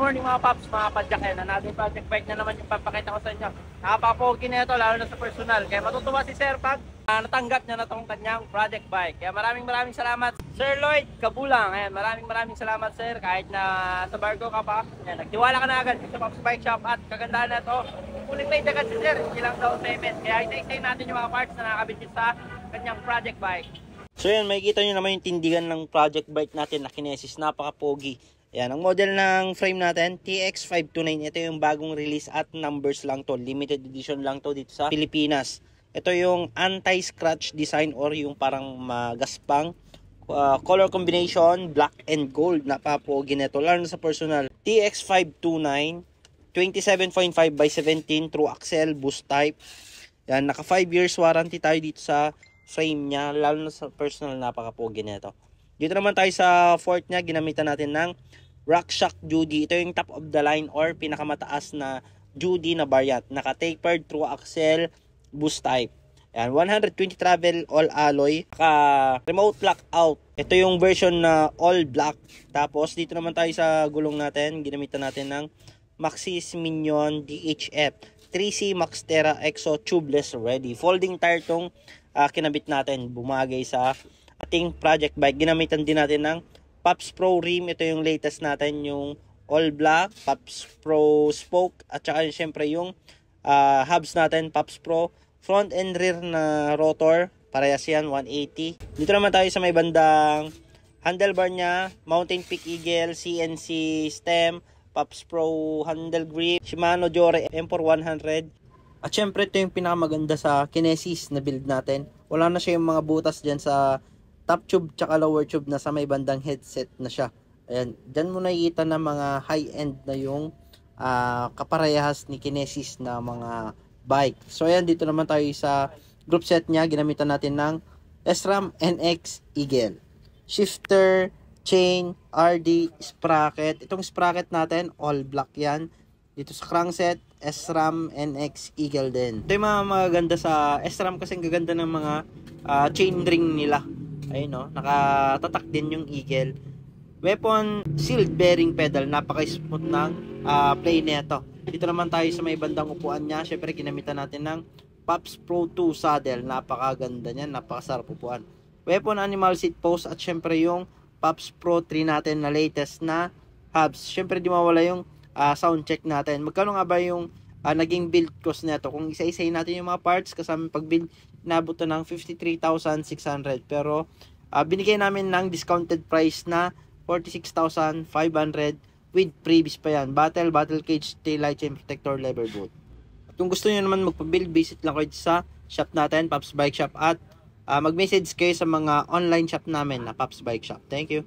morning mga paps, mga padyak. Another project bike na naman yung papakita ko sa inyo. Nakakapogi na ito, lalo na sa personal. Kaya matutuwa si Sir pag natanggap niya na itong kanyang project bike. Kaya maraming salamat Sir Lloyd Kabulang. Ayan, maraming salamat Sir. Kahit na sa barko ka pa, ayan, nagtiwala ka na agad sa Pops Bike Shop. At kagandahan na ito, fully paid agad si Sir, hindi lang down payment. Kaya isa-isayin natin yung mga parts na nakakabit sa kanyang project bike. So yan, makikita nyo naman yung tindigan ng project bike natin na Kinesis. Napaka-pogi. Yan, ang model ng frame natin, TX529. Ito yung bagong release at numbers lang to. Limited edition lang to dito sa Pilipinas. Ito yung anti-scratch design or yung parang magaspang. Color combination, black and gold. Napaka-pogi nito. Lalo na sa personal. TX529, 27.5 by 17 through axle, boost type. Yan, naka 5 years warranty tayo dito sa frame niya, lalo na sa personal, napaka-pogi nito. Dito naman tayo sa fork niya, ginamitan natin ng RockShox Judy. Ito yung top of the line or pinakamataas na Judy na variant. Naka-tapered through axle, boost type. Ayan, 120 travel all alloy. Naka-remote lock out. Ito yung version na all black. Tapos dito naman tayo sa gulong natin, ginamitan natin ng Maxxis Minion DHF 3C Maxxtera Exo tubeless ready. Folding tire tong kinabit natin, bumagay sa ating project bike. Ginamitan din natin ng Pops Pro rim. Ito yung latest natin, yung all black Pops Pro spoke, at saka syempre yung hubs natin Pops Pro front and rear na rotor, parehas yan 180. Dito naman tayo sa may bandang handlebar nya, Mountain Peak Eagle CNC stem, Pops Pro handle grip, Shimano Jore M4100. At syempre ito yung pinakamaganda sa Kinesis na build natin. Wala na siya yung mga butas dyan sa top tube tsaka lower tube, na sa may bandang headset na siya. Ayan, dyan mo nakikita na mga high-end na yung kaparehas ni Kinesis na mga bike. So ayan, dito naman tayo sa group set niya. Ginamitan natin ng SRAM NX Eagle. Shifter, chain, RD, sprocket. Itong sprocket natin, all black yan. Dito sa crankset, SRAM NX Eagle din. Ito yung mga magaganda sa SRAM kasi ang gaganda ng mga chain ring nila. Ayun no, nakatatak din yung Eagle. Weapon sealed bearing pedal, napaka-smooth ng play nito. Dito naman tayo sa may bandang upuan niya. Syempre ginamitan natin ng Pops Pro 2 saddle. Napakaganda niyan, napakasarap upuan. Weapon animal seat post at syempre yung Pops Pro 3 natin na latest na hubs. Syempre di mawala yung sound check natin. Magkano nga ba yung naging build cost nito? Kung isa-isayin natin yung mga parts, kasama pag-build, nabot to ng 53,600. Pero binigay namin ng discounted price na 46,500 with previous pa yan. Battle cage, taillight, chain protector, lever bolt. At kung gusto niyo naman magpa-build, visit lang kayo sa shop natin, Pops Bike Shop, at mag-message kayo sa mga online shop namin na Pops Bike Shop. Thank you.